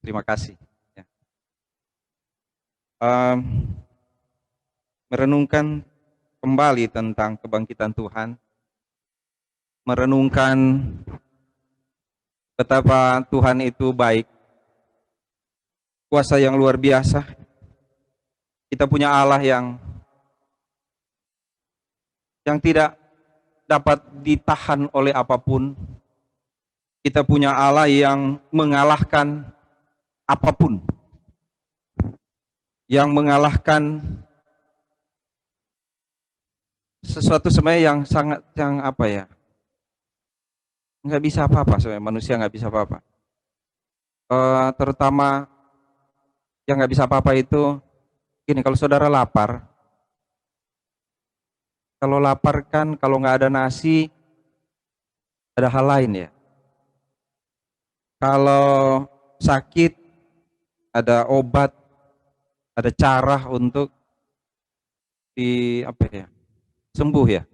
Terima kasih. Ya. Em, merenungkan kembali tentang kebangkitan Tuhan, merenungkan betapa Tuhan itu baik, kuasa yang luar biasa. Kita punya Allah yang tidak dapat ditahan oleh apapun. Kita punya Allah yang mengalahkan apapun, yang mengalahkan sesuatu sebenarnya yang sangat, yang apa ya, nggak bisa apa-apa sebenarnya, manusia nggak bisa apa-apa. Terutama yang nggak bisa apa-apa itu gini, kalau saudara lapar, kan kalau nggak ada nasi ada hal lain ya. Kalau sakit ada obat, ada cara untuk sembuh ya.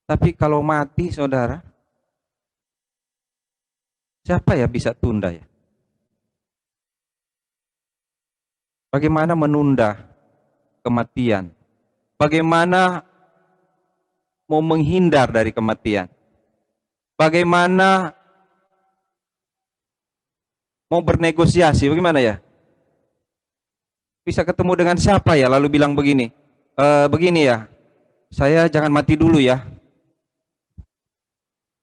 Tapi kalau mati saudara, siapa ya bisa tunda ya? Bagaimana menunda kematian? Bagaimana mau menghindar dari kematian? Bagaimana mau bernegosiasi? Bagaimana ya? Bisa ketemu dengan siapa ya lalu bilang begini, begini ya, saya jangan mati dulu ya,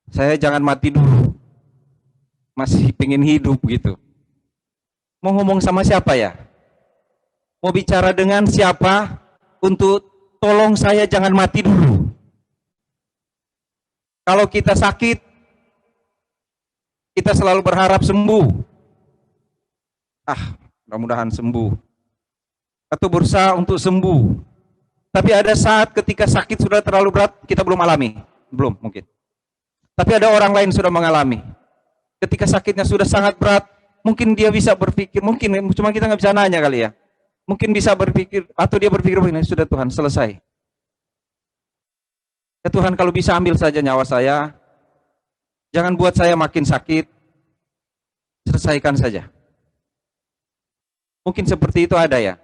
saya jangan mati dulu, masih pengen hidup gitu. Mau ngomong sama siapa ya? Mau bicara dengan siapa untuk tolong saya jangan mati dulu? Kalau kita sakit, kita selalu berharap sembuh. Mudah-mudahan sembuh. Atau berusaha untuk sembuh. Tapi ada saat ketika sakit sudah terlalu berat, kita belum alami. Belum mungkin. Tapi ada orang lain sudah mengalami. Ketika sakitnya sudah sangat berat, mungkin dia bisa berpikir, mungkin cuma kita nggak bisa nanya kali ya. Mungkin bisa berpikir, atau dia berpikir begini, sudah Tuhan, selesai. Ya Tuhan, kalau bisa ambil saja nyawa saya, jangan buat saya makin sakit, selesaikan saja. Mungkin seperti itu ada ya.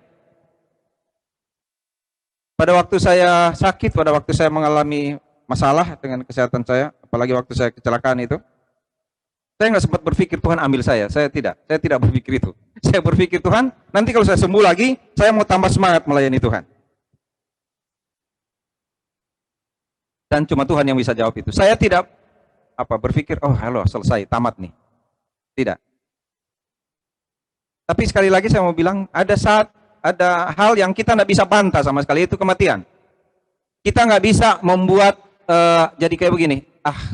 Pada waktu saya sakit, pada waktu saya mengalami masalah dengan kesehatan saya, apalagi waktu saya kecelakaan itu, saya nggak sempat berpikir Tuhan ambil saya tidak berpikir itu. Saya berpikir Tuhan, nanti kalau saya sembuh lagi, saya mau tambah semangat melayani Tuhan. Dan cuma Tuhan yang bisa jawab itu. Saya tidak berpikir, oh halo selesai, tamat nih. Tidak. Tapi sekali lagi saya mau bilang, ada hal yang kita nggak bisa bantah sama sekali, itu kematian. Kita nggak bisa membuat jadi kayak begini,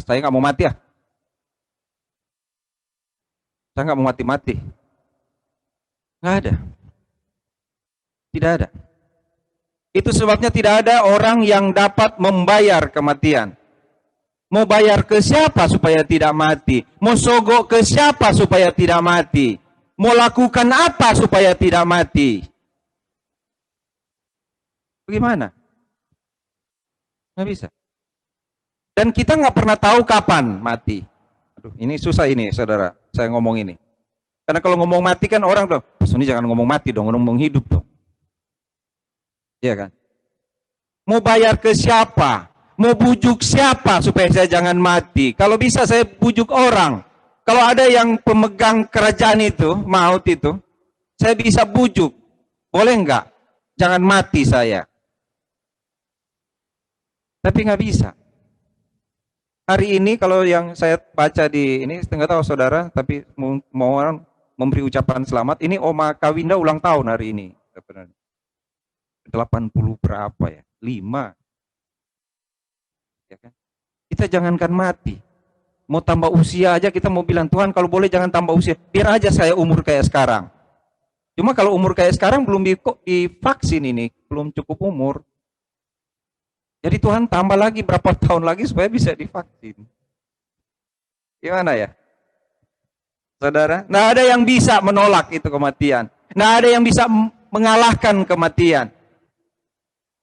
saya nggak mau mati ya. Saya nggak mau mati-mati. Nggak ada. Tidak ada. Itu sebabnya tidak ada orang yang dapat membayar kematian. Mau bayar ke siapa supaya tidak mati? Mau sogok ke siapa supaya tidak mati? Mau lakukan apa supaya tidak mati? Bagaimana? Nggak bisa. Dan kita nggak pernah tahu kapan mati. Aduh, ini susah ini, saudara. Saya ngomong ini. Karena kalau ngomong mati kan orang tuh, ini jangan ngomong mati dong, ngomong hidup dong. Iya kan? Mau bayar ke siapa? Mau bujuk siapa supaya saya jangan mati? Kalau bisa saya bujuk orang. Kalau ada yang pemegang kerajaan itu, maut itu, saya bisa bujuk. Boleh nggak? Jangan mati saya. Tapi nggak bisa. Hari ini kalau yang saya baca di ini, nggak tahu saudara, tapi mau orang memberi ucapan selamat. Ini Oma Kawinda ulang tahun hari ini. 80 berapa ya? 5. Ya kan? Kita jangankan mati. Mau tambah usia aja kita mau bilang, Tuhan kalau boleh jangan tambah usia. Biar aja saya umur kayak sekarang. Cuma kalau umur kayak sekarang belum divaksin ini, belum cukup umur. Jadi Tuhan tambah lagi berapa tahun lagi supaya bisa divaksin. Gimana ya? Saudara, nggak ada yang bisa menolak itu kematian. Nggak ada yang bisa mengalahkan kematian.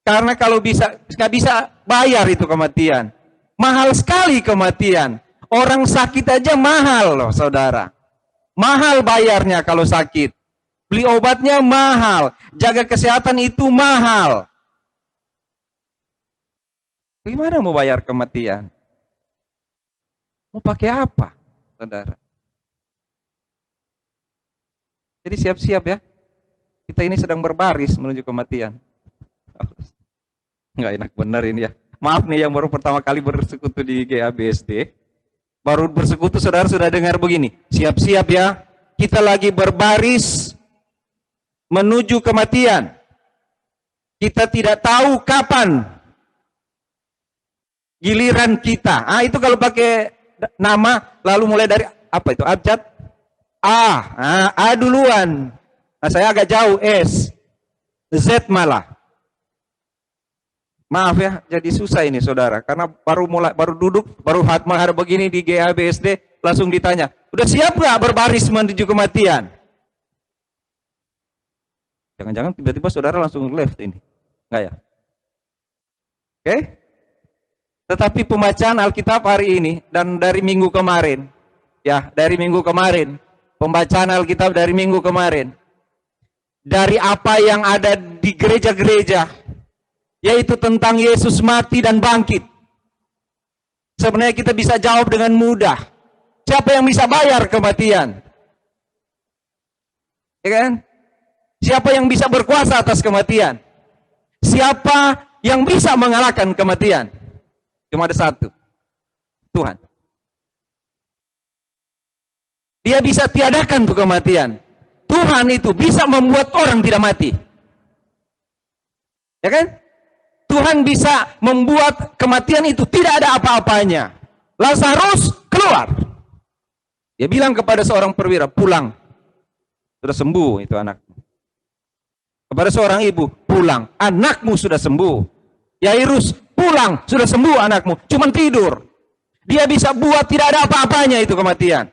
Karena kalau nggak bisa bayar itu kematian. Mahal sekali kematian. Orang sakit aja mahal loh saudara. Mahal bayarnya kalau sakit. Beli obatnya mahal. Jaga kesehatan itu mahal. Gimana mau bayar kematian? Mau pakai apa, saudara? Jadi siap-siap ya. Kita ini sedang berbaris menuju kematian. Nggak enak benar ini ya. Maaf nih yang baru pertama kali bersekutu di GABSD. Baru bersekutu saudara sudah dengar begini. Siap-siap ya. Kita lagi berbaris menuju kematian. Kita tidak tahu kapan giliran kita. Itu kalau pakai nama lalu mulai dari apa itu? Abjad A duluan. Nah, saya agak jauh S. Z malah. Maaf ya, jadi susah ini saudara, karena baru duduk, baru hatmahar begini di GABSD, langsung ditanya, udah siap nggak berbaris menuju kematian? Jangan-jangan tiba-tiba saudara langsung left ini, nggak ya? Oke? Tetapi pembacaan Alkitab hari ini dan dari minggu kemarin, ya dari minggu kemarin, pembacaan Alkitab dari minggu kemarin, dari apa yang ada di gereja-gereja, yaitu tentang Yesus mati dan bangkit. Sebenarnya kita bisa jawab dengan mudah. Siapa yang bisa bayar kematian? Ya kan? Siapa yang bisa berkuasa atas kematian? Siapa yang bisa mengalahkan kematian? Cuma ada satu. Tuhan. Dia bisa tiadakan tuh kematian. Tuhan itu bisa membuat orang tidak mati. Ya kan? Tuhan bisa membuat kematian itu tidak ada apa-apanya. Lazarus keluar. Dia bilang kepada seorang perwira, pulang. Sudah sembuh itu anakmu. Kepada seorang ibu, pulang. Anakmu sudah sembuh. Yairus, pulang. Sudah sembuh anakmu. Cuman tidur. Dia bisa buat tidak ada apa-apanya itu kematian.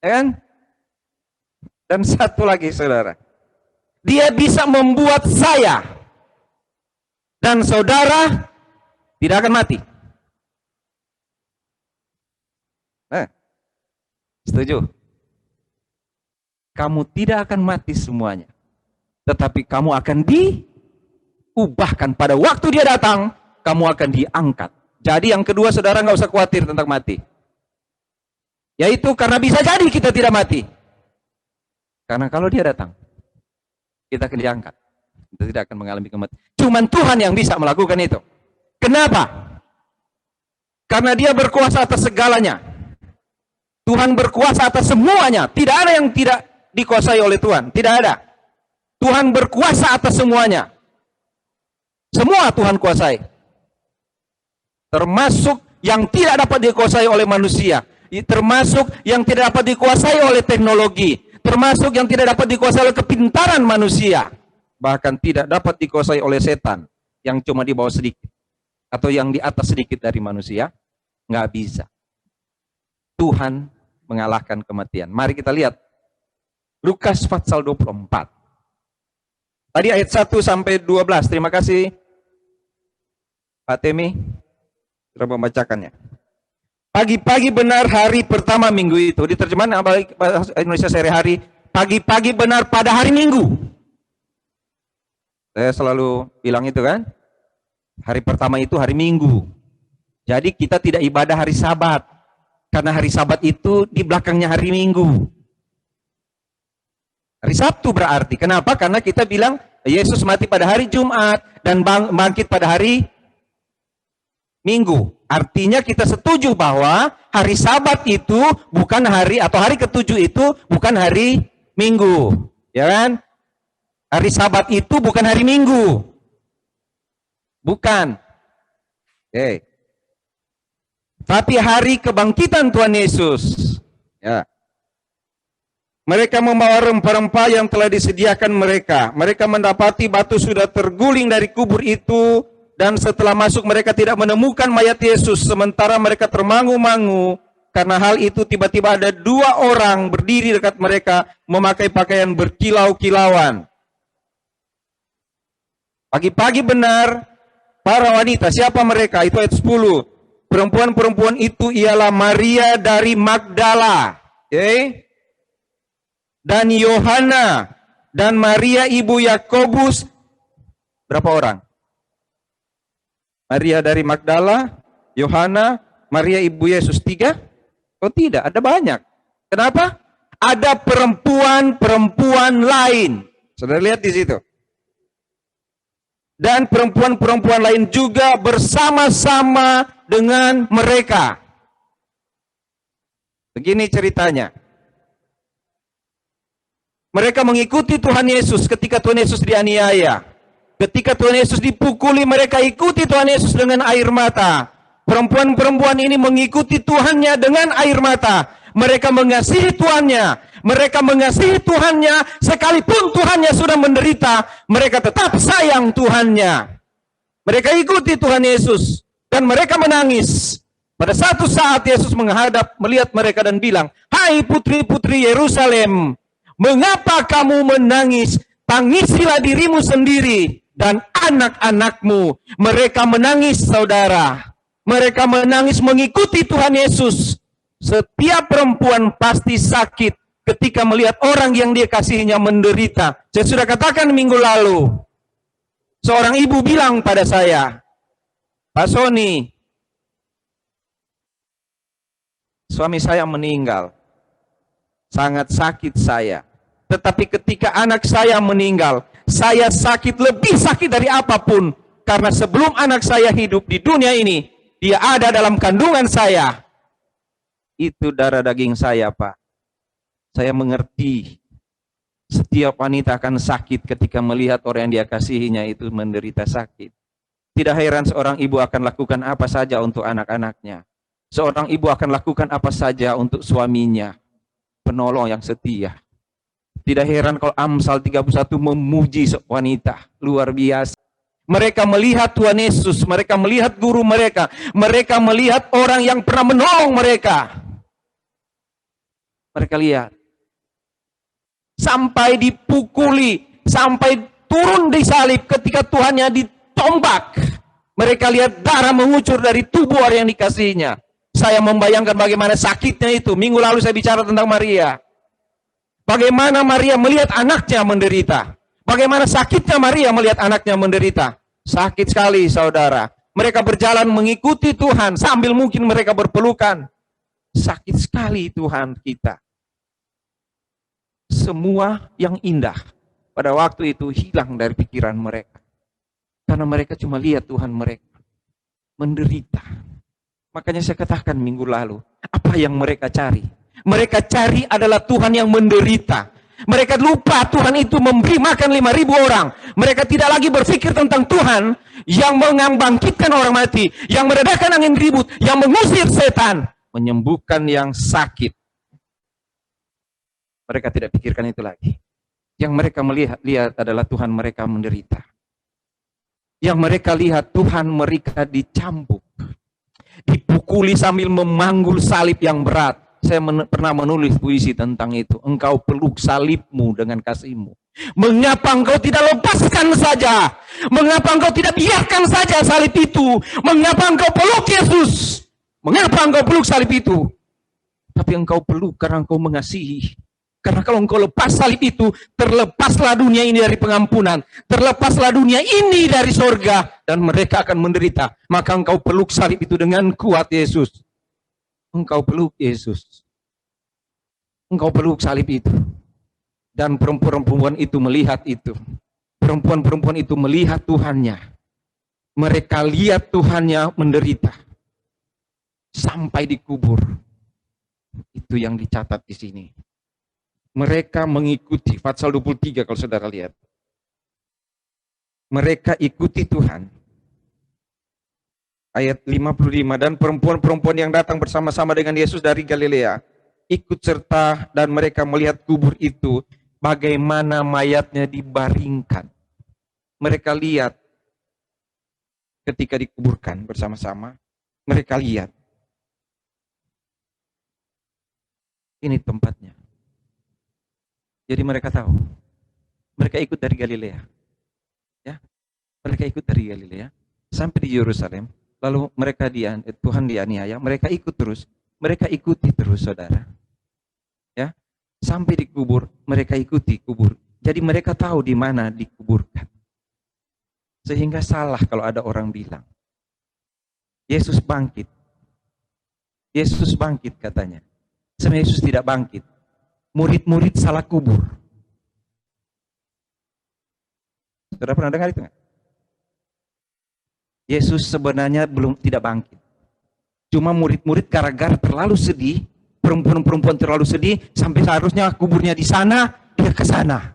Ya kan? Dan satu lagi saudara. Dia bisa membuat saya dan saudara tidak akan mati. Setuju? Kamu tidak akan mati semuanya. Tetapi kamu akan diubahkan pada waktu dia datang, kamu akan diangkat. Jadi yang kedua saudara nggak usah khawatir tentang mati. Yaitu karena bisa jadi kita tidak mati. Karena kalau dia datang, kita akan diangkat. Kita tidak akan mengalami kematian. Cuman Tuhan yang bisa melakukan itu. Kenapa? Karena dia berkuasa atas segalanya. Tuhan berkuasa atas semuanya. Tidak ada yang tidak dikuasai oleh Tuhan. Tidak ada. Tuhan berkuasa atas semuanya. Semua Tuhan kuasai. Termasuk yang tidak dapat dikuasai oleh manusia. Termasuk yang tidak dapat dikuasai oleh teknologi. Termasuk yang tidak dapat dikuasai oleh kepintaran manusia. Bahkan tidak dapat dikuasai oleh setan yang cuma di bawah sedikit atau yang di atas sedikit dari manusia. Nggak bisa. Tuhan mengalahkan kematian. Mari kita lihat Lukas pasal 24. Tadi ayat 1 sampai 12. Terima kasih Pak Temi sudah membacakannya. Pagi-pagi benar hari pertama minggu itu. Di terjemahan bahasa Indonesia sehari-hari. Pagi-pagi benar pada hari Minggu. Saya selalu bilang itu kan. Hari pertama itu hari Minggu. Jadi kita tidak ibadah hari Sabat. Karena hari Sabat itu di belakangnya hari Minggu. Hari Sabtu berarti. Kenapa? Karena kita bilang Yesus mati pada hari Jumat. Dan bangkit pada hari Minggu. Artinya kita setuju bahwa hari Sabat itu bukan hari, atau hari ketujuh itu bukan hari Minggu. Ya kan? Hari Sabat itu bukan hari Minggu. Bukan. Oke. Tapi hari kebangkitan Tuhan Yesus. Ya. Mereka membawa rempah-rempah yang telah disediakan mereka. Mereka mendapati batu sudah terguling dari kubur itu. Dan setelah masuk mereka tidak menemukan mayat Yesus. Sementara mereka termangu-mangu. Karena hal itu tiba-tiba ada dua orang berdiri dekat mereka. Memakai pakaian berkilau-kilauan. Pagi-pagi benar. Para wanita. Siapa mereka? Itu ayat 10. Perempuan-perempuan itu ialah Maria dari Magdala. Okay? Dan Yohana dan Maria ibu Yakobus, berapa orang? Maria dari Magdala, Yohana, Maria ibu Yesus, 3? Oh tidak, ada banyak. Kenapa? Ada perempuan-perempuan lain. Saudara lihat di situ. Dan perempuan-perempuan lain juga bersama-sama dengan mereka. Begini ceritanya. Mereka mengikuti Tuhan Yesus ketika Tuhan Yesus dianiaya. Ketika Tuhan Yesus dipukuli, mereka ikuti Tuhan Yesus dengan air mata. Perempuan-perempuan ini mengikuti Tuhannya dengan air mata. Mereka mengasihi Tuhannya. Mereka mengasihi Tuhannya sekalipun Tuhannya sudah menderita. Mereka tetap sayang Tuhannya. Mereka ikuti Tuhan Yesus. Dan mereka menangis. Pada satu saat Yesus menghadap, melihat mereka dan bilang, "Hai putri-putri Yerusalem, mengapa kamu menangis? Tangisilah dirimu sendiri dan anak-anakmu." Mereka menangis, saudara. Mereka menangis mengikuti Tuhan Yesus. Setiap perempuan pasti sakit ketika melihat orang yang dia kasihinya menderita. Saya sudah katakan minggu lalu. Seorang ibu bilang pada saya, "Pak Sony, suami saya meninggal. Sangat sakit saya. Tetapi ketika anak saya meninggal, saya sakit, lebih sakit dari apapun. Karena sebelum anak saya hidup di dunia ini, dia ada dalam kandungan saya. Itu darah daging saya, Pak. Saya mengerti setiap wanita akan sakit ketika melihat orang yang dia kasihinya itu menderita sakit. Tidak heran seorang ibu akan lakukan apa saja untuk anak-anaknya. Seorang ibu akan lakukan apa saja untuk suaminya. Penolong yang setia. Tidak heran kalau Amsal 31 memuji wanita. Luar biasa. Mereka melihat Tuhan Yesus. Mereka melihat guru mereka. Mereka melihat orang yang pernah menolong mereka. Mereka lihat. Sampai dipukuli. Sampai turun di salib ketika Tuhannya ditombak. Mereka lihat darah mengucur dari tubuh orang yang dikasihinya. Saya membayangkan bagaimana sakitnya itu. Minggu lalu saya bicara tentang Maria. Bagaimana Maria melihat anaknya menderita. Bagaimana sakitnya Maria melihat anaknya menderita. Sakit sekali, saudara. Mereka berjalan mengikuti Tuhan sambil mungkin mereka berpelukan. Sakit sekali Tuhan kita. Semua yang indah pada waktu itu hilang dari pikiran mereka. Karena mereka cuma lihat Tuhan mereka menderita. Makanya saya katakan minggu lalu, apa yang mereka cari? Mereka cari adalah Tuhan yang menderita. Mereka lupa Tuhan itu memberi makan 5.000 orang. Mereka tidak lagi berpikir tentang Tuhan yang membangkitkan orang mati, yang meredakan angin ribut, yang mengusir setan, menyembuhkan yang sakit. Mereka tidak pikirkan itu lagi. Yang mereka lihat adalah Tuhan mereka menderita. Yang mereka lihat Tuhan mereka dicambuk, dipukuli sambil memanggul salib yang berat. Saya pernah menulis puisi tentang itu. Engkau peluk salibmu dengan kasihmu. Mengapa engkau tidak lepaskan saja? Mengapa engkau tidak biarkan saja salib itu? Mengapa engkau peluk Yesus? Mengapa engkau peluk salib itu? Tapi engkau peluk karena engkau mengasihi. Karena kalau engkau lepas salib itu, terlepaslah dunia ini dari pengampunan. Terlepaslah dunia ini dari sorga. Dan mereka akan menderita. Maka engkau peluk salib itu dengan kuat, Yesus. Engkau peluk Yesus. Engkau peluk salib itu. Dan perempuan-perempuan itu melihat itu. Perempuan-perempuan itu melihat Tuhannya. Mereka lihat Tuhannya menderita. Sampai dikubur. Itu yang dicatat di sini. Mereka mengikuti, Fatsal 23 kalau saudara lihat. Mereka ikuti Tuhan. Ayat 55, dan perempuan-perempuan yang datang bersama-sama dengan Yesus dari Galilea ikut serta, dan mereka melihat kubur itu bagaimana mayatnya dibaringkan. Mereka lihat ketika dikuburkan bersama-sama, mereka lihat. Ini tempatnya. Jadi mereka tahu. Mereka ikut dari Galilea. Ya. Mereka ikut dari Galilea sampai di Yerusalem. Lalu mereka Tuhan dianiaya, mereka ikut terus. Mereka ikuti terus, saudara. Sampai dikubur, mereka ikuti kubur. Jadi mereka tahu di mana dikuburkan. Sehingga salah kalau ada orang bilang, Yesus bangkit. Yesus bangkit katanya. Sebenarnya Yesus tidak bangkit. Murid-murid salah kubur. Saudara pernah dengar itu nggak? Yesus sebenarnya tidak bangkit. Cuma murid-murid gara-gara terlalu sedih, perempuan-perempuan terlalu sedih, sampai seharusnya kuburnya di sana, dia ke sana.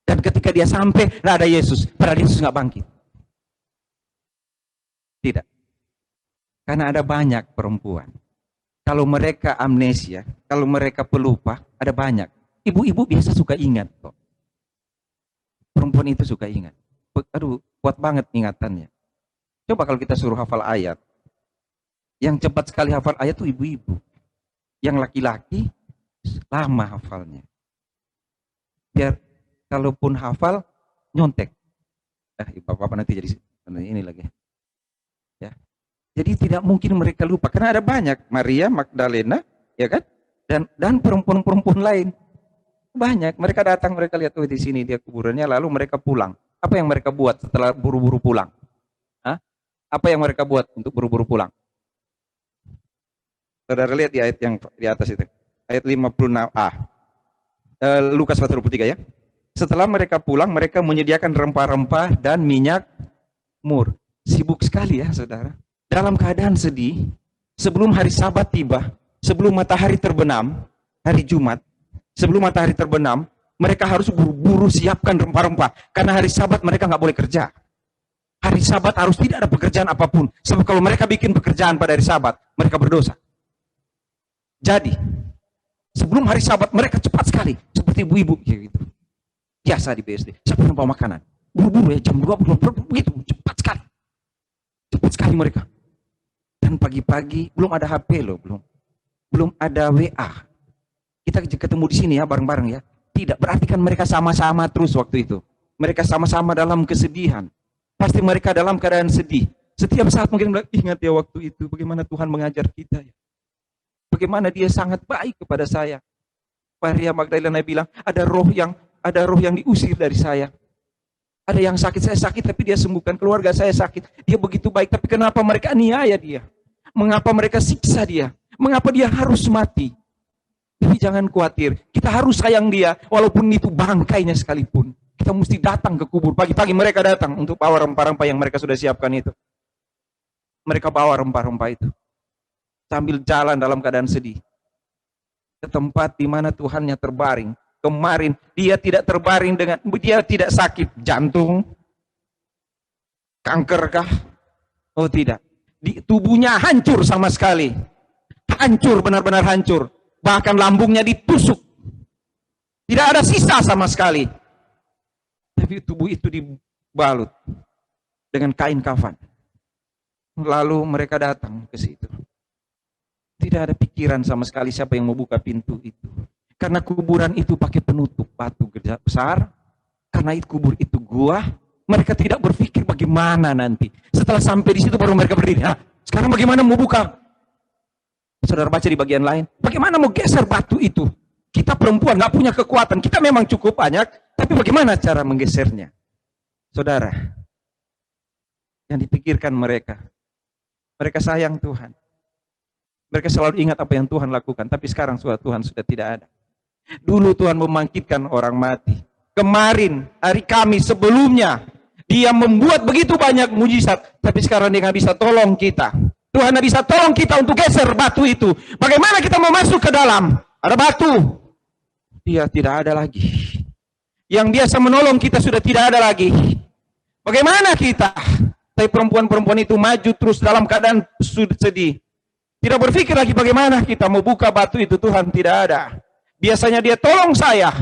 Dan ketika dia sampai, nggak ada Yesus. Padahal Yesus nggak bangkit. Tidak. Karena ada banyak perempuan. Kalau mereka amnesia, kalau mereka pelupa, ada banyak. Ibu-ibu biasa suka ingat kok. Perempuan itu suka ingat. Aduh, kuat banget ingatannya. Coba kalau kita suruh hafal ayat. Yang cepat sekali hafal ayat itu ibu-ibu. Yang laki-laki lama hafalnya. Biar kalaupun hafal, nyontek. Bapak-bapak nanti jadi ini lagi. Ya. Jadi tidak mungkin mereka lupa. Karena ada banyak. Maria, Magdalena, ya kan? Dan perempuan-perempuan lain. Banyak. Mereka datang, mereka lihat, oh di sini dia kuburannya, lalu mereka pulang. Apa yang mereka buat setelah buru-buru pulang? Hah? Apa yang mereka buat untuk buru-buru pulang? Saudara lihat di ayat yang di atas itu. Ayat 56a. Lukas 43 ya. Setelah mereka pulang, mereka menyediakan rempah-rempah dan minyak mur. Sibuk sekali ya saudara. Dalam keadaan sedih, sebelum hari Sabat tiba, sebelum matahari terbenam, hari Jumat, sebelum matahari terbenam, mereka harus buru-buru siapkan rempah-rempah. Karena hari Sabat mereka nggak boleh kerja. Hari Sabat harus tidak ada pekerjaan apapun. Sebab kalau mereka bikin pekerjaan pada hari Sabat, mereka berdosa. Jadi, sebelum hari Sabat mereka cepat sekali. Seperti ibu-ibu gitu. Biasa di BSD. Siapa yang bawa makanan? Buru-buru ya, jam 20, begitu. Cepat sekali. Cepat sekali mereka. Dan pagi-pagi belum ada HP loh, belum ada WA. Kita ketemu di sini ya bareng-bareng ya. Tidak, berarti kan mereka sama-sama terus waktu itu. Mereka sama-sama dalam kesedihan. Pasti mereka dalam keadaan sedih. Setiap saat mungkin bilang, ingat ya waktu itu bagaimana Tuhan mengajar kita ya. Bagaimana dia sangat baik kepada saya. Maria Magdalena bilang, ada roh yang diusir dari saya. Ada yang sakit, saya sakit tapi dia sembuhkan. Keluarga saya sakit, dia begitu baik. Tapi kenapa mereka aniaya dia? Mengapa mereka siksa dia? Mengapa dia harus mati? Tapi jangan khawatir, kita harus sayang dia. Walaupun itu bangkainya sekalipun. Kita mesti datang ke kubur. Pagi-pagi mereka datang untuk bawa rempah-rempah yang mereka sudah siapkan itu. Mereka bawa rempah-rempah itu. Sambil jalan dalam keadaan sedih. Ke tempat di mana Tuhannya terbaring. Kemarin dia tidak terbaring dia tidak sakit jantung, kanker kah? Oh tidak. Tubuhnya hancur sama sekali. Hancur, benar-benar hancur. Bahkan lambungnya ditusuk. Tidak ada sisa sama sekali. Tapi tubuh itu dibalut dengan kain kafan. Lalu mereka datang ke situ. Tidak ada pikiran sama sekali siapa yang mau buka pintu itu. Karena kuburan itu pakai penutup batu besar. Karena itu kubur itu gua. Mereka tidak berpikir bagaimana nanti. Setelah sampai di situ baru mereka berdiri. Nah, sekarang bagaimana mau buka? Saudara baca di bagian lain. Bagaimana mau geser batu itu? Kita perempuan nggak punya kekuatan. Kita memang cukup banyak. Tapi bagaimana cara menggesernya? Saudara. Yang dipikirkan mereka. Mereka sayang Tuhan. Mereka selalu ingat apa yang Tuhan lakukan. Tapi sekarang Tuhan sudah tidak ada. Dulu Tuhan membangkitkan orang mati. Kemarin, hari Kamis sebelumnya, dia membuat begitu banyak mujizat. Tapi sekarang dia nggak bisa tolong kita. Tuhan nggak bisa tolong kita untuk geser batu itu. Bagaimana kita mau masuk ke dalam? Ada batu. Dia tidak ada lagi. Yang biasa menolong kita sudah tidak ada lagi. Bagaimana kita? Tapi perempuan-perempuan itu maju terus dalam keadaan sedih. Tidak berpikir lagi bagaimana kita mau buka batu itu. Tuhan tidak ada. Biasanya dia tolong saya.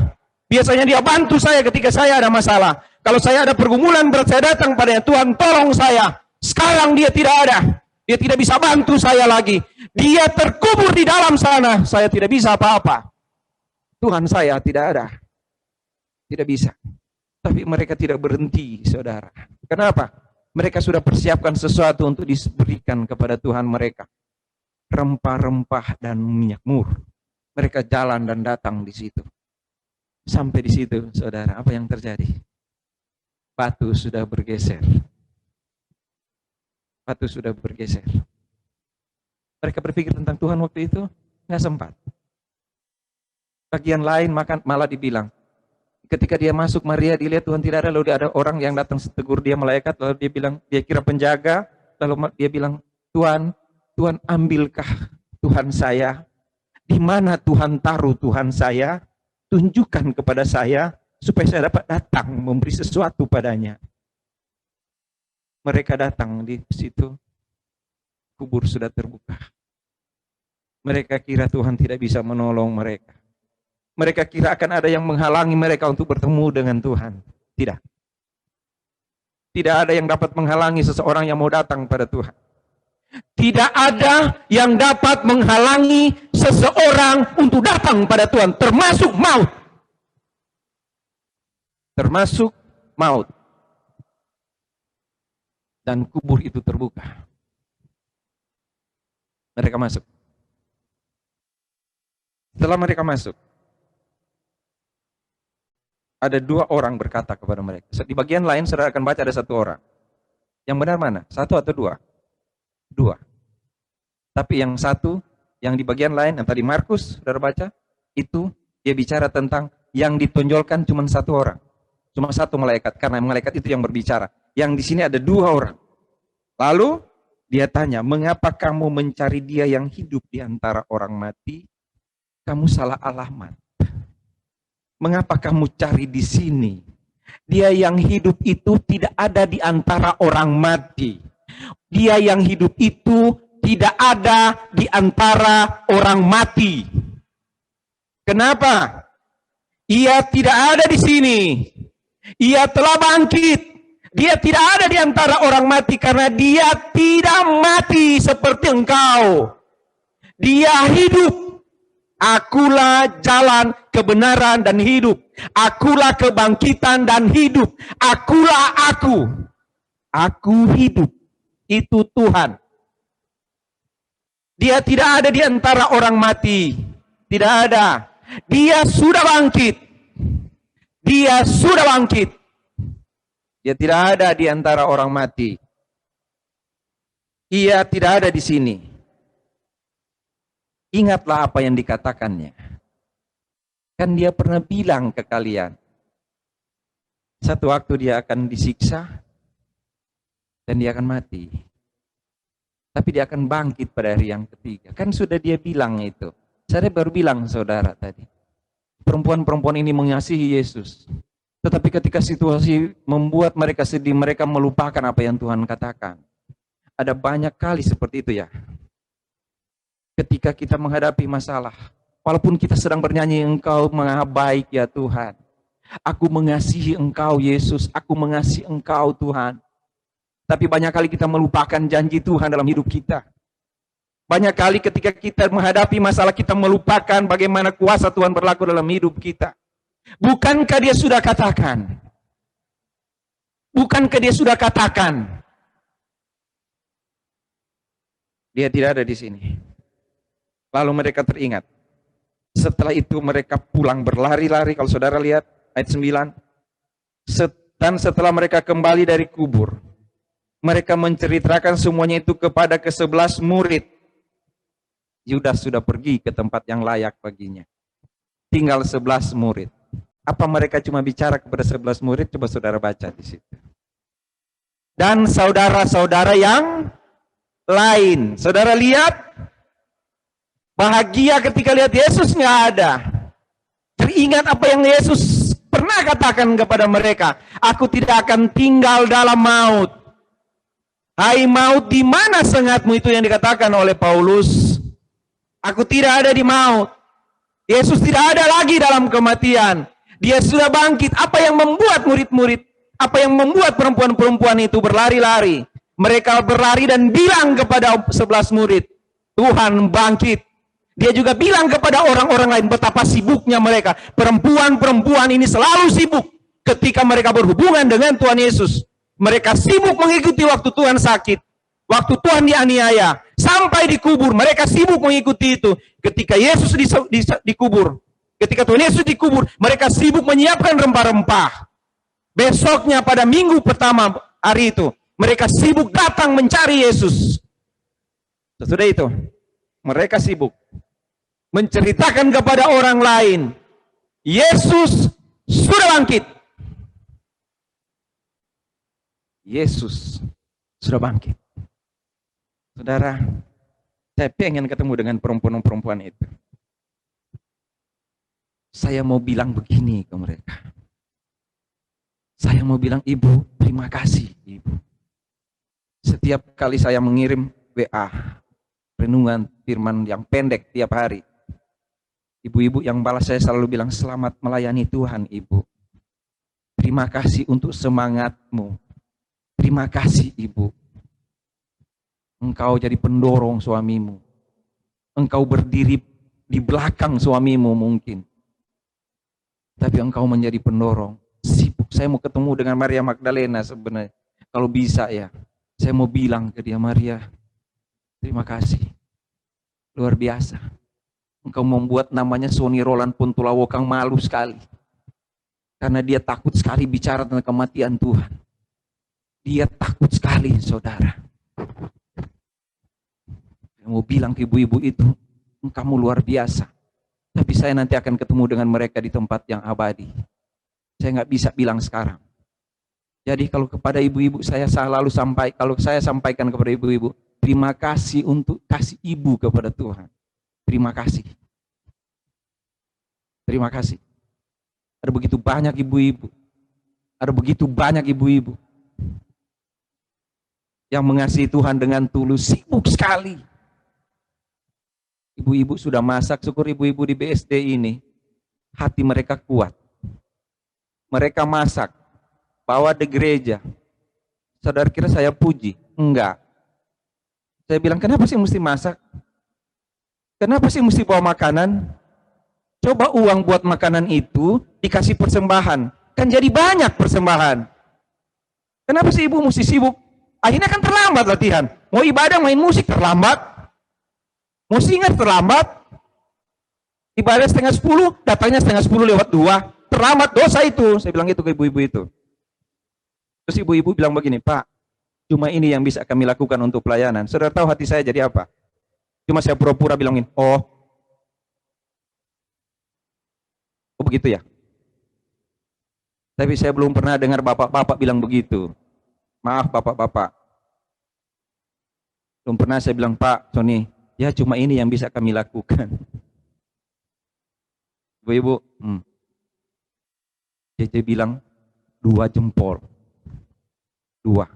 Biasanya dia bantu saya ketika saya ada masalah. Kalau saya ada pergumulan berat, saya datang padanya. Tuhan tolong saya. Sekarang dia tidak ada. Dia tidak bisa bantu saya lagi. Dia terkubur di dalam sana. Saya tidak bisa apa-apa. Tuhan saya tidak ada. Tidak bisa. Tapi mereka tidak berhenti, saudara. Kenapa? Mereka sudah persiapkan sesuatu untuk diberikan kepada Tuhan mereka. Rempah-rempah dan minyak mur. Mereka jalan dan datang di situ. Sampai di situ, saudara, apa yang terjadi? Batu sudah bergeser. Batu sudah bergeser. Mereka berpikir tentang Tuhan waktu itu, nggak sempat. Bagian lain malah dibilang, ketika dia masuk Maria dilihat Tuhan tidak ada, lalu ada orang yang datang tegur dia malaikat, lalu dia bilang, dia kira penjaga, lalu dia bilang, Tuhan ambilkah Tuhan saya? Di mana Tuhan taruh Tuhan saya? Tunjukkan kepada saya supaya saya dapat datang memberi sesuatu padanya. Mereka datang di situ, kubur sudah terbuka. Mereka kira Tuhan tidak bisa menolong mereka. Mereka kira akan ada yang menghalangi mereka untuk bertemu dengan Tuhan. Tidak. Tidak ada yang dapat menghalangi seseorang yang mau datang pada Tuhan. Tidak ada yang dapat menghalangi seseorang untuk datang pada Tuhan, termasuk maut. Termasuk maut. Dan kubur itu terbuka. Mereka masuk. Setelah mereka masuk, ada dua orang berkata kepada mereka. Di bagian lain saudara akan baca ada satu orang. Yang benar mana? Satu atau dua? Dua. Tapi yang satu, yang di bagian lain, yang tadi Markus saudara baca, itu dia bicara tentang yang ditonjolkan cuma satu orang. Cuma satu malaikat, karena malaikat itu yang berbicara. Yang di sini ada dua orang. Lalu dia tanya, mengapa kamu mencari dia yang hidup di antara orang mati? Kamu salah alamat. Mengapa kamu cari di sini? Dia yang hidup itu tidak ada di antara orang mati. Dia yang hidup itu tidak ada di antara orang mati. Kenapa? Ia tidak ada di sini. Ia telah bangkit. Dia tidak ada di antara orang mati karena dia tidak mati seperti engkau. Dia hidup. Akulah jalan, kebenaran, dan hidup. Akulah kebangkitan dan hidup. Akulah aku. Aku hidup. Itu Tuhan. Dia tidak ada di antara orang mati. Tidak ada. Dia sudah bangkit. Dia sudah bangkit. Dia tidak ada di antara orang mati. Ia tidak ada di sini. Ingatlah apa yang dikatakannya. Kan dia pernah bilang ke kalian, satu waktu dia akan disiksa, dan dia akan mati. Tapi dia akan bangkit pada hari yang ketiga. Kan sudah dia bilang itu. Saya baru bilang saudara tadi. Perempuan-perempuan ini mengasihi Yesus. Tetapi ketika situasi membuat mereka sedih, mereka melupakan apa yang Tuhan katakan. Ada banyak kali seperti itu ya. Ketika kita menghadapi masalah, walaupun kita sedang bernyanyi, Engkau Maha Baik ya Tuhan. Aku mengasihi Engkau Yesus, aku mengasihi Engkau Tuhan. Tapi banyak kali kita melupakan janji Tuhan dalam hidup kita. Banyak kali ketika kita menghadapi masalah, kita melupakan bagaimana kuasa Tuhan berlaku dalam hidup kita. Bukankah dia sudah katakan? Bukankah dia sudah katakan? Dia tidak ada di sini. Lalu mereka teringat. Setelah itu mereka pulang berlari-lari. Kalau saudara lihat ayat 9. Dan setelah mereka kembali dari kubur, mereka menceritakan semuanya itu kepada ke-11 murid. Yudas sudah pergi ke tempat yang layak baginya. Tinggal 11 murid. Apa mereka cuma bicara kepada 11 murid? Coba saudara baca di situ. Dan saudara-saudara yang lain. Saudara lihat? Bahagia ketika lihat Yesus nggak ada. Teringat apa yang Yesus pernah katakan kepada mereka. Aku tidak akan tinggal dalam maut. Hai maut, di mana sengatmu? Itu yang dikatakan oleh Paulus. Aku tidak ada di maut. Yesus tidak ada lagi dalam kematian. Dia sudah bangkit. Apa yang membuat murid-murid, apa yang membuat perempuan-perempuan itu berlari-lari? Mereka berlari dan bilang kepada 11 murid, Tuhan bangkit. Dia juga bilang kepada orang-orang lain betapa sibuknya mereka. Perempuan-perempuan ini selalu sibuk ketika mereka berhubungan dengan Tuhan Yesus. Mereka sibuk mengikuti waktu Tuhan sakit. Waktu Tuhan dianiaya, sampai dikubur, mereka sibuk mengikuti itu. Ketika Yesus dikubur, ketika Tuhan Yesus dikubur, mereka sibuk menyiapkan rempah-rempah. Besoknya pada minggu pertama hari itu, mereka sibuk datang mencari Yesus. Sesudah itu, mereka sibuk menceritakan kepada orang lain, Yesus sudah bangkit. Yesus sudah bangkit. Saudara, saya pengen ketemu dengan perempuan-perempuan itu. Saya mau bilang begini ke mereka. Saya mau bilang, Ibu, terima kasih, Ibu. Setiap kali saya mengirim WA, renungan firman yang pendek tiap hari, ibu-ibu yang balas saya selalu bilang, selamat melayani Tuhan, Ibu. Terima kasih untuk semangatmu. Terima kasih, Ibu. Engkau jadi pendorong suamimu. Engkau berdiri di belakang suamimu mungkin. Tapi engkau menjadi pendorong. Sibuk. Saya mau ketemu dengan Maria Magdalena sebenarnya. Kalau bisa ya. Saya mau bilang ke dia, Maria, terima kasih. Luar biasa. Engkau membuat namanya Sony Roland Puntulawokang malu sekali. Karena dia takut sekali bicara tentang kematian Tuhan. Dia takut sekali, saudara. Saya mau bilang ke ibu-ibu itu, kamu luar biasa. Tapi saya nanti akan ketemu dengan mereka di tempat yang abadi. Saya nggak bisa bilang sekarang. Jadi kalau kepada ibu-ibu saya selalu kalau saya sampaikan kepada ibu-ibu, terima kasih untuk kasih ibu kepada Tuhan. Terima kasih. Terima kasih. Ada begitu banyak ibu-ibu. Ada begitu banyak ibu-ibu yang mengasihi Tuhan dengan tulus, sibuk sekali. Ibu-ibu sudah masak, syukur ibu-ibu di BSD ini, hati mereka kuat. Mereka masak, bawa di gereja. Saudara kira saya puji? Enggak. Saya bilang, kenapa sih mesti masak? Kenapa sih mesti bawa makanan? Coba uang buat makanan itu dikasih persembahan. Kan jadi banyak persembahan. Kenapa sih ibu mesti sibuk? Akhirnya kan terlambat latihan. Mau ibadah, main musik terlambat. Mau singat terlambat. Ibadah 9:30, datangnya 9:10 lewat 2. Terlambat, dosa itu. Saya bilang itu ke ibu-ibu itu. Terus ibu-ibu bilang begini, Pak, cuma ini yang bisa kami lakukan untuk pelayanan. Saudara tahu hati saya jadi apa? Cuma saya pura-pura bilangin, oh begitu ya. Tapi saya belum pernah dengar bapak-bapak bilang begitu. Maaf bapak-bapak. Belum pernah saya bilang, Pak, Sony, ya cuma ini yang bisa kami lakukan. Ibu-ibu, JJ bilang 2 jempol. 2.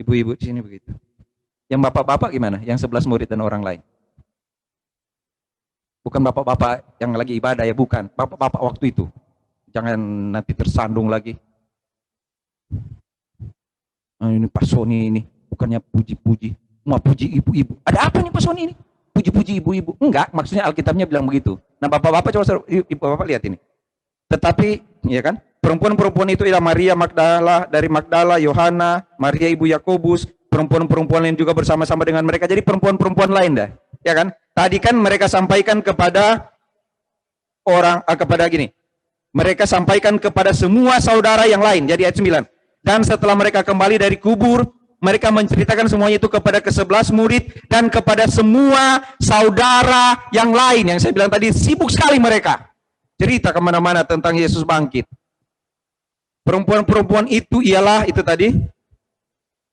Ibu-ibu di sini begitu. Yang bapak-bapak gimana? Yang 11 murid dan orang lain. Bukan bapak-bapak yang lagi ibadah ya, bukan. Bapak-bapak waktu itu. Jangan nanti tersandung lagi. Nah, ini Pak Sony ini bukannya puji-puji, mau puji ibu-ibu. Ada apa nih Pak Sony ini? Puji-puji ibu-ibu. Enggak, maksudnya Alkitabnya bilang begitu. Nah, bapak-bapak coba ibu bapak lihat ini. Tetapi, ya kan, perempuan-perempuan itu ialah Maria Magdala, dari Magdala, Yohana, Maria ibu Yakobus, perempuan-perempuan lain juga bersama-sama dengan mereka. Jadi perempuan-perempuan lain dah, ya kan? Tadi kan mereka sampaikan kepada kepada gini. Mereka sampaikan kepada semua saudara yang lain. Jadi ayat 9. Dan setelah mereka kembali dari kubur, mereka menceritakan semuanya itu kepada ke-11 murid dan kepada semua saudara yang lain. Yang saya bilang tadi, sibuk sekali mereka. Cerita kemana-mana tentang Yesus bangkit. Perempuan-perempuan itu ialah itu tadi.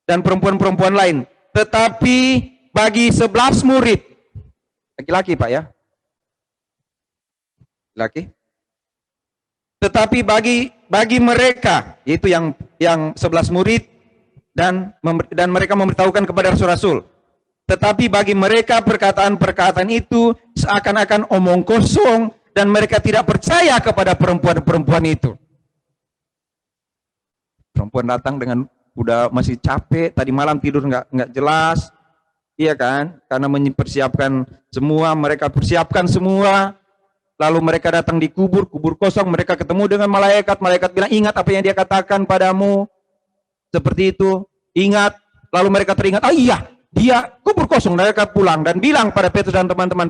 Dan perempuan-perempuan lain. Tetapi bagi 11 murid. Laki-laki Pak ya. Laki. Tetapi bagi mereka, yaitu yang 11 murid, dan mereka memberitahukan kepada rasul-rasul. Tetapi bagi mereka perkataan-perkataan itu seakan-akan omong kosong, dan mereka tidak percaya kepada perempuan-perempuan itu. Perempuan datang dengan udah masih capek, tadi malam tidur nggak jelas, iya kan? Karena mempersiapkan semua, mereka persiapkan semua. Lalu mereka datang di kubur kosong, mereka ketemu dengan malaikat bilang, ingat apa yang dia katakan padamu. Seperti itu. Ingat, lalu mereka teringat, oh iya, dia kubur kosong. Mereka pulang dan bilang pada Petrus dan teman-teman,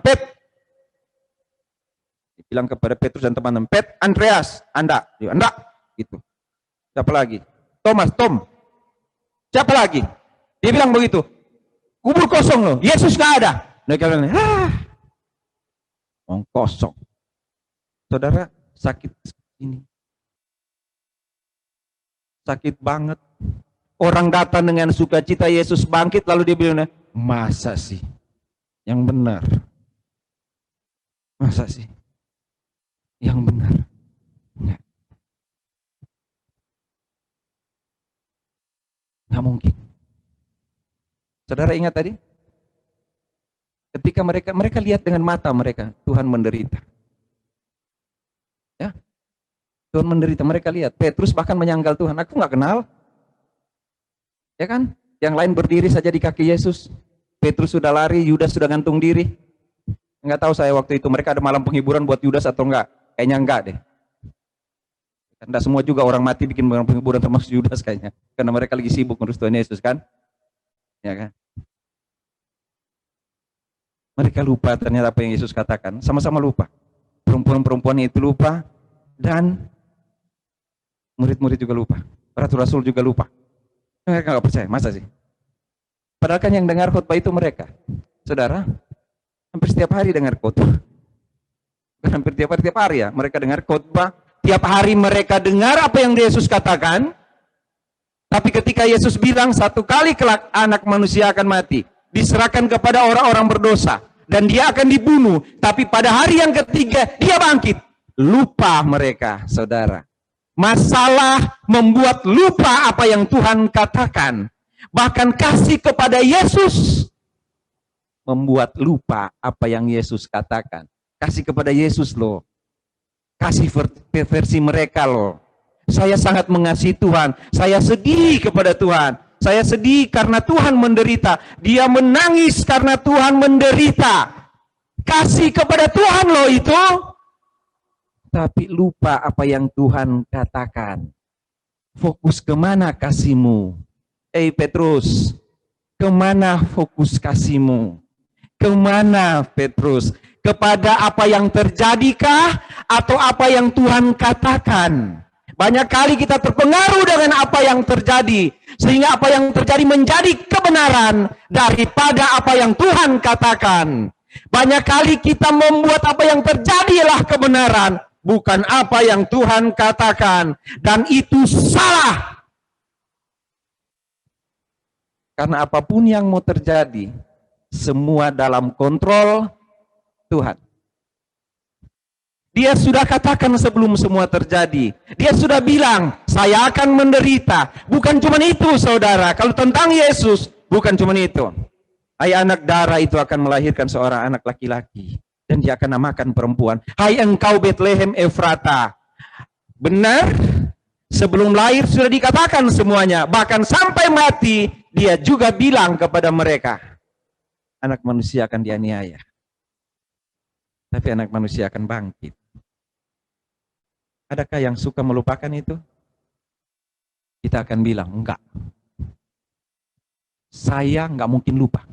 bilang kepada Petrus dan teman-teman, Andreas, Anda, gitu. Siapa lagi? Thomas, Tom. Siapa lagi? Dia bilang begitu, kubur kosong loh, Yesus nggak ada. Mereka bilang, kosong. Saudara, sakit ini. Sakit banget. Orang datang dengan sukacita Yesus bangkit, lalu dia bilang, masa sih? Yang benar. Masa sih? Yang benar. Enggak. Enggak mungkin. Saudara ingat tadi? Ketika mereka lihat dengan mata mereka, Tuhan menderita. Ya, Tuhan menderita, mereka lihat. Petrus bahkan menyangkal Tuhan, aku nggak kenal. Ya kan? Yang lain berdiri saja di kaki Yesus. Petrus sudah lari, Yudas sudah gantung diri. Enggak tahu saya waktu itu mereka ada malam penghiburan buat Yudas atau enggak. Kayaknya enggak deh. Karena semua juga orang mati bikin malam penghiburan termasuk Yudas kayaknya. Karena mereka lagi sibuk ngurus Tuhan Yesus kan. Ya kan? Mereka lupa ternyata apa yang Yesus katakan. Sama-sama lupa. Perempuan-perempuan itu lupa. Dan murid-murid juga lupa. Rasul-rasul juga lupa. Mereka nggak percaya, masa sih? Padahal kan yang dengar khotbah itu mereka. Saudara, hampir setiap hari dengar khotbah. Bukan hampir tiap hari ya, mereka dengar khotbah. Tiap hari mereka dengar apa yang Yesus katakan. Tapi ketika Yesus bilang satu kali kelak anak manusia akan mati, diserahkan kepada orang-orang berdosa, dan dia akan dibunuh. Tapi pada hari yang ketiga dia bangkit. Lupa mereka, saudara. Masalah membuat lupa apa yang Tuhan katakan. Bahkan kasih kepada Yesus membuat lupa apa yang Yesus katakan. Kasih kepada Yesus loh. Kasih versi mereka loh. Saya sangat mengasihi Tuhan. Saya sedih kepada Tuhan. Saya sedih karena Tuhan menderita. Dia menangis karena Tuhan menderita. Kasih kepada Tuhan loh itu. Tapi lupa apa yang Tuhan katakan. Fokus kemana kasihmu? Petrus, kemana fokus kasihmu? Kemana Petrus? Kepada apa yang terjadikah? Atau apa yang Tuhan katakan? Banyak kali kita terpengaruh dengan apa yang terjadi. Sehingga apa yang terjadi menjadi kebenaran daripada apa yang Tuhan katakan. Banyak kali kita membuat apa yang terjadilah kebenaran. Bukan apa yang Tuhan katakan. Dan itu salah. Karena apapun yang mau terjadi, semua dalam kontrol Tuhan. Dia sudah katakan sebelum semua terjadi. Dia sudah bilang, saya akan menderita. Bukan cuma itu, saudara. Kalau tentang Yesus, bukan cuma itu. Ayah anak darah itu akan melahirkan seorang anak laki-laki. Dan dia akan namakan perempuan. Hai engkau Bethlehem Efrata. Benar, sebelum lahir sudah dikatakan semuanya. Bahkan sampai mati, dia juga bilang kepada mereka, anak manusia akan dianiaya. Tapi anak manusia akan bangkit. Adakah yang suka melupakan itu? Kita akan bilang, enggak. Saya enggak mungkin lupa.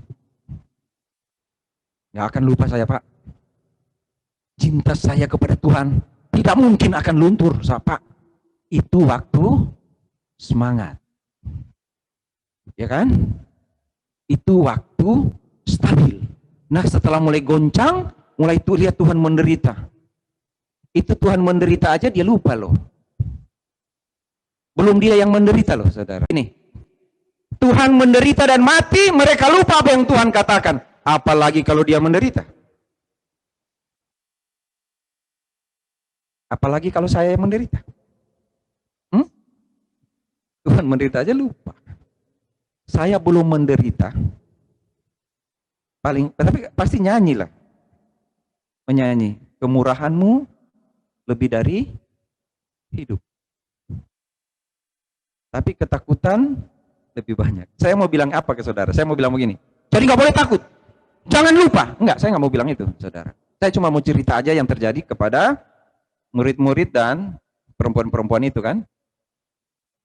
Enggak akan lupa saya, Pak. Cinta saya kepada Tuhan tidak mungkin akan luntur, Pak. Itu waktu semangat. Ya kan? Itu waktu stabil. Nah, setelah mulai goncang, mulai tuh lihat Tuhan menderita. Itu Tuhan menderita aja dia lupa loh. Belum dia yang menderita loh, saudara. Ini. Tuhan menderita dan mati, mereka lupa apa yang Tuhan katakan. Apalagi kalau dia menderita. Apalagi kalau saya yang menderita. Tuhan menderita aja lupa. Saya belum menderita. Tapi pasti nyanyi lah. Menyanyi. Kemurahanmu lebih dari hidup. Tapi ketakutan lebih banyak. Saya mau bilang apa ke saudara? Saya mau bilang begini. Jadi nggak boleh takut. Jangan lupa. Enggak, saya nggak mau bilang itu, saudara. Saya cuma mau cerita aja yang terjadi kepada murid-murid dan perempuan-perempuan itu kan.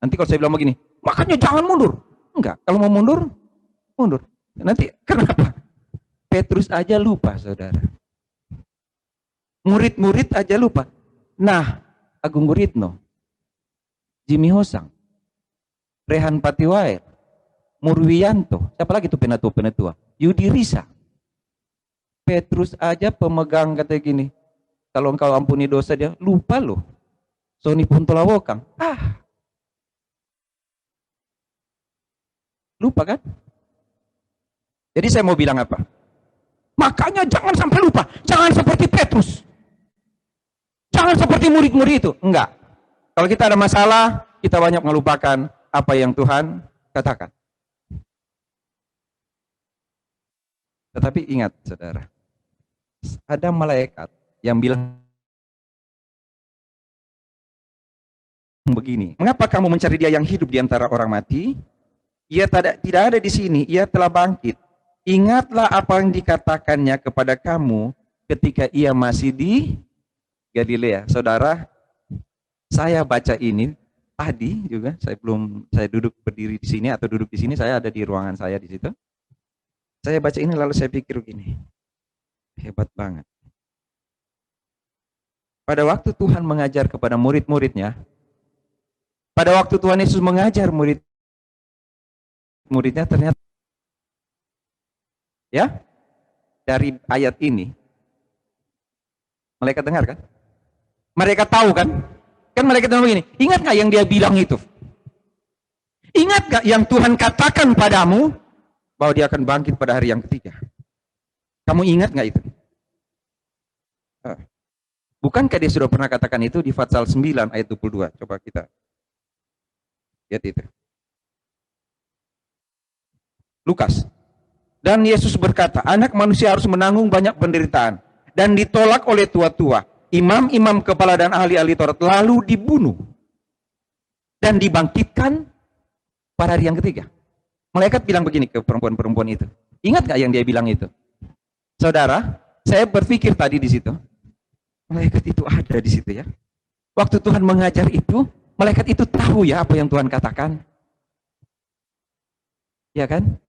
Nanti kalau saya bilang begini, makanya jangan mundur. Enggak. Kalau mau mundur, mundur. Nanti kenapa? Petrus aja lupa, saudara. Murid-murid aja lupa. Nah, Agung Guritno, Jimmy Hosang, Rehan Patiwaer, Murwiyanto, siapa lagi tuh penatua-penatua? Yudi Risa. Petrus aja pemegang kata gini, kalau engkau ampuni dosa dia, lupa loh. Soni Puntolawokang. Lupa kan? Jadi saya mau bilang apa? Makanya jangan sampai lupa. Jangan seperti Petrus. Jangan seperti murid-murid itu. Enggak. Kalau kita ada masalah, kita banyak melupakan apa yang Tuhan katakan. Tetapi ingat, saudara. Ada malaikat yang bilang begini, mengapa kamu mencari dia yang hidup di antara orang mati? Ia tidak ada di sini, ia telah bangkit. Ingatlah apa yang dikatakannya kepada kamu ketika ia masih di Galilea. Saudara, saya baca ini tadi juga, saya duduk berdiri di sini atau duduk di sini, saya ada di ruangan saya di situ. Saya baca ini lalu saya pikir gini, hebat banget. Pada waktu Tuhan mengajar kepada murid-muridnya, pada waktu Tuhan Yesus mengajar muridnya ternyata ya, dari ayat ini malaikat dengar kan? Mereka tahu kan? Kan malaikat bilang begini, ingat gak yang dia bilang itu? Ingat gak yang Tuhan katakan padamu bahwa dia akan bangkit pada hari yang ketiga? Kamu ingat gak itu? Bukankah dia sudah pernah katakan itu di Fatsal 9 ayat 22? Coba kita lihat itu. Lukas. Dan Yesus berkata, anak manusia harus menanggung banyak penderitaan dan ditolak oleh tua-tua, imam-imam kepala dan ahli-ahli Taurat, lalu dibunuh dan dibangkitkan pada hari yang ketiga. Malaikat bilang begini ke perempuan-perempuan itu. Ingat gak yang dia bilang itu? Saudara, saya berpikir tadi di situ, malaikat itu ada di situ ya. Waktu Tuhan mengajar itu, malaikat itu tahu ya apa yang Tuhan katakan. Ya kan?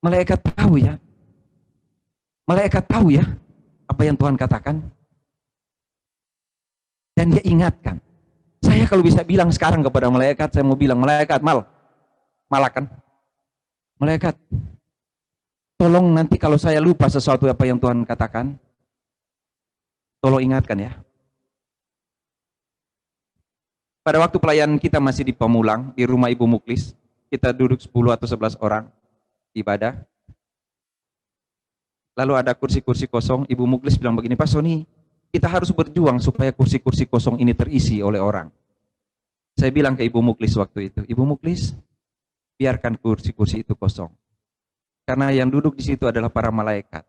Malaikat tahu ya. Malaikat tahu ya apa yang Tuhan katakan. Dan dia ingatkan. Saya kalau bisa bilang sekarang kepada malaikat, saya mau bilang, malaikat, malakan. Malaikat, tolong nanti kalau saya lupa sesuatu apa yang Tuhan katakan, tolong ingatkan ya. Pada waktu pelayanan kita masih di Pamulang, di rumah Ibu Muklis, kita duduk 10 atau 11 orang ibadah. Lalu ada kursi-kursi kosong, Ibu Muklis bilang begini, Pak Soni, kita harus berjuang supaya kursi-kursi kosong ini terisi oleh orang. Saya bilang ke Ibu Muklis waktu itu, Ibu Muklis, biarkan kursi-kursi itu kosong. Karena yang duduk di situ adalah para malaikat.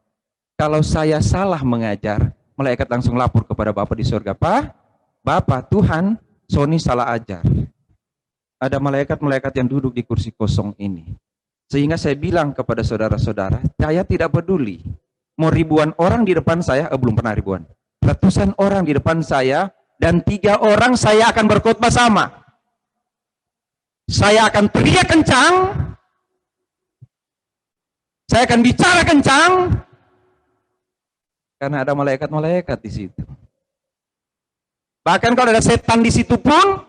Kalau saya salah mengajar, malaikat langsung lapor kepada Bapak di surga, Pak, Bapak, Tuhan, Soni salah ajar. Ada malaikat-malaikat yang duduk di kursi kosong ini. Sehingga saya bilang kepada saudara-saudara, saya tidak peduli. Mau ribuan orang di depan saya, belum pernah ribuan. Ratusan orang di depan saya, dan 3 orang saya akan berkhotbah sama. Saya akan teriak kencang, saya akan bicara kencang, karena ada malaikat-malaikat di situ. Bahkan kalau ada setan di situ pun,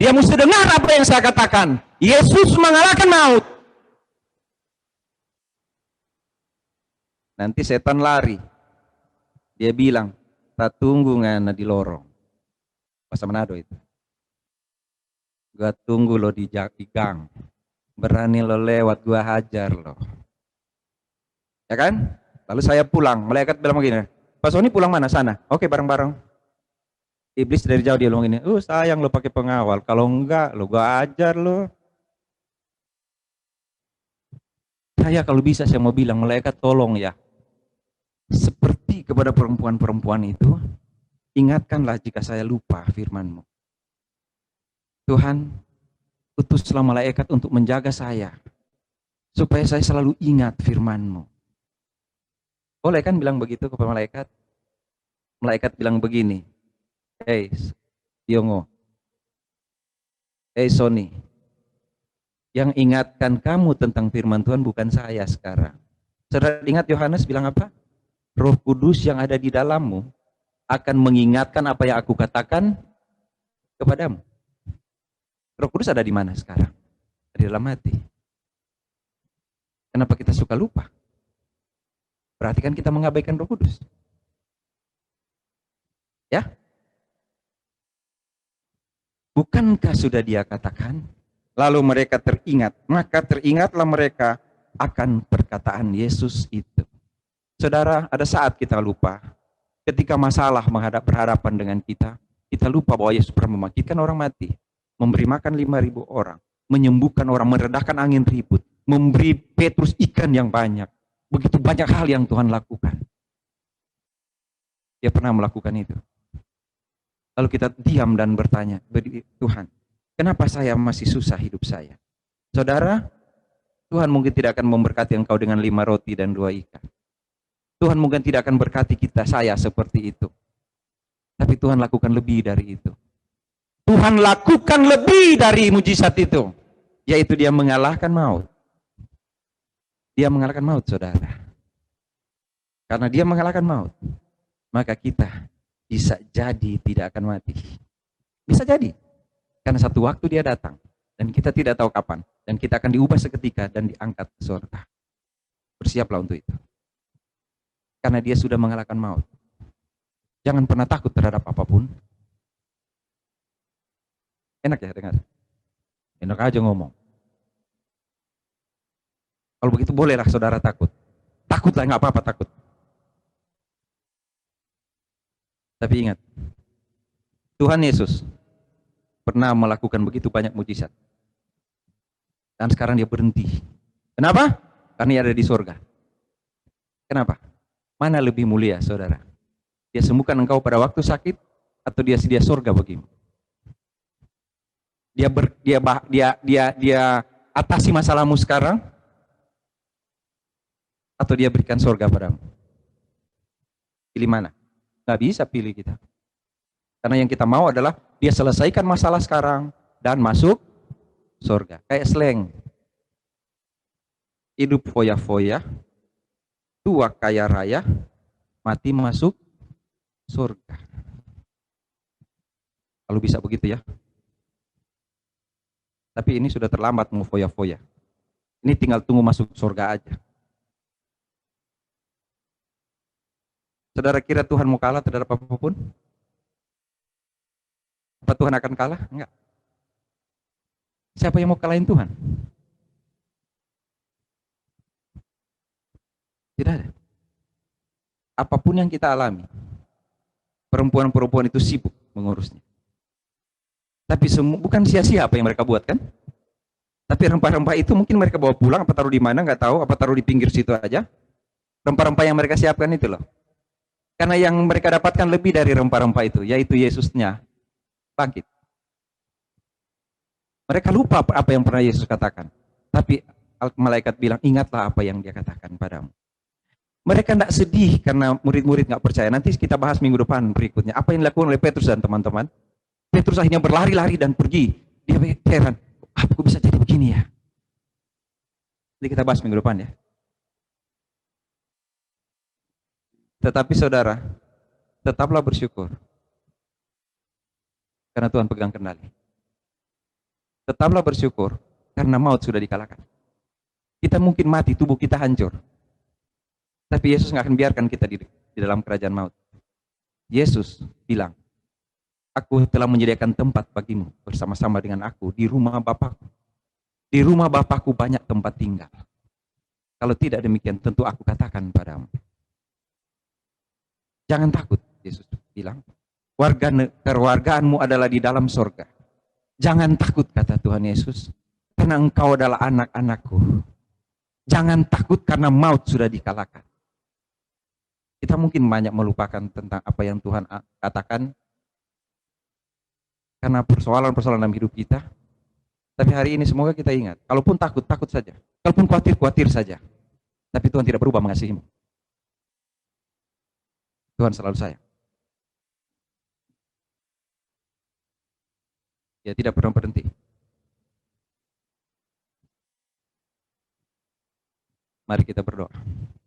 dia mesti dengar apa yang saya katakan. Yesus mengalahkan maut. Nanti setan lari. Dia bilang, tak tunggu ngana di lorong. Bahasa Manado itu. Gua tunggu lo di gang. Berani lo lewat, gua hajar lo. Ya kan? Lalu saya pulang. Malaikat bilang begini, Pak Soni pulang mana? Sana. Oke, bareng-bareng. Iblis dari jauh dia bilang gini, sayang lo pakai pengawal. Kalau enggak, lo gua ajar lo. Saya kalau bisa saya mau bilang, malaikat tolong ya. Seperti kepada perempuan-perempuan itu, ingatkanlah jika saya lupa firman-Mu. Tuhan, utuslah malaikat untuk menjaga saya, supaya saya selalu ingat firman-Mu. Boleh kan bilang begitu kepada malaikat? Malaikat bilang begini, Hey Yongo, hey Soni, Yang ingatkan kamu tentang firman Tuhan bukan saya sekarang. Saudara ingat Yohanes bilang apa? Roh Kudus yang ada di dalammu akan mengingatkan apa yang aku katakan kepadamu. Roh Kudus ada di mana sekarang? Di dalam hati. Kenapa kita suka lupa? Berarti kan kita mengabaikan Roh Kudus. Ya? Bukankah sudah dia katakan? Lalu mereka teringat, maka teringatlah mereka akan perkataan Yesus itu. Saudara, ada saat kita lupa. Ketika masalah berhadapan dengan kita, kita lupa bahwa Yesus pernah membangkitkan orang mati, memberi makan 5.000 orang, menyembuhkan orang, meredahkan angin ribut, memberi Petrus ikan yang banyak. Begitu banyak hal yang Tuhan lakukan. Dia pernah melakukan itu. Lalu kita diam dan bertanya, Tuhan, kenapa saya masih susah hidup saya? Saudara, Tuhan mungkin tidak akan memberkati engkau dengan 5 roti dan 2 ikan. Tuhan mungkin tidak akan berkati saya seperti itu. Tapi Tuhan lakukan lebih dari itu. Tuhan lakukan lebih dari mujizat itu. Yaitu dia mengalahkan maut. Dia mengalahkan maut, saudara. Karena dia mengalahkan maut, maka kita bisa jadi tidak akan mati. Bisa jadi. Karena satu waktu dia datang. Dan kita tidak tahu kapan. Dan kita akan diubah seketika dan diangkat ke surga. Bersiaplah untuk itu. Karena dia sudah mengalahkan maut. Jangan pernah takut terhadap apapun. Enak ya dengar? Enak aja ngomong. Kalau begitu bolehlah saudara takut. Takutlah, nggak apa-apa takut. Tapi ingat, Tuhan Yesus pernah melakukan begitu banyak mujizat. Dan sekarang dia berhenti. Kenapa? Karena dia ada di surga. Kenapa? Mana lebih mulia, saudara? Dia sembuhkan engkau pada waktu sakit, atau dia sedia surga bagimu? Dia atasi masalahmu sekarang, atau dia berikan surga padamu? Pilih mana? Nggak bisa pilih kita. Karena yang kita mau adalah dia selesaikan masalah sekarang dan masuk surga. Kayak slang. Hidup foya-foya, tua kaya raya, mati masuk surga. Kalau bisa begitu ya. Tapi ini sudah terlambat mau foya-foya. Ini tinggal tunggu masuk surga aja. Saudara kira Tuhan mau kalah terhadap apapun? Apa Tuhan akan kalah? Enggak. Siapa yang mau kalahin Tuhan? Tidak ada. Apapun yang kita alami, perempuan-perempuan itu sibuk mengurusnya. Tapi bukan sia-sia apa yang mereka buat kan? Tapi rempah-rempah itu mungkin mereka bawa pulang, apa taruh di mana nggak tahu, apa taruh di pinggir situ aja. Rempah-rempah yang mereka siapkan itu loh. Karena yang mereka dapatkan lebih dari rempah-rempah itu, yaitu Yesusnya bangkit. Mereka lupa apa yang pernah Yesus katakan. Tapi malaikat bilang, ingatlah apa yang dia katakan padamu. Mereka tidak sedih karena murid-murid nggak percaya. Nanti kita bahas minggu depan berikutnya. Apa yang dilakukan oleh Petrus dan teman-teman? Petrus akhirnya berlari-lari dan pergi. Dia heran, apa kok bisa jadi begini ya? Nanti kita bahas minggu depan ya. Tetapi saudara, tetaplah bersyukur. Karena Tuhan pegang kendali. Tetaplah bersyukur karena maut sudah dikalahkan. Kita mungkin mati, tubuh kita hancur. Tapi Yesus nggak akan biarkan kita di dalam kerajaan maut. Yesus bilang, aku telah menyediakan tempat bagimu bersama-sama dengan aku di rumah Bapakku. Di rumah Bapakku banyak tempat tinggal. Kalau tidak demikian, tentu aku katakan padamu. Jangan takut, Yesus bilang. Keluargaanmu adalah di dalam surga. Jangan takut, kata Tuhan Yesus, karena engkau adalah anak-anakku. Jangan takut karena maut sudah dikalahkan. Kita mungkin banyak melupakan tentang apa yang Tuhan katakan karena persoalan-persoalan dalam hidup kita. Tapi hari ini semoga kita ingat, kalaupun takut, takut saja. Kalaupun khawatir, khawatir saja. Tapi Tuhan tidak berubah mengasihimu. Tuhan selalu sayang. Dia tidak pernah berhenti. Mari kita berdoa.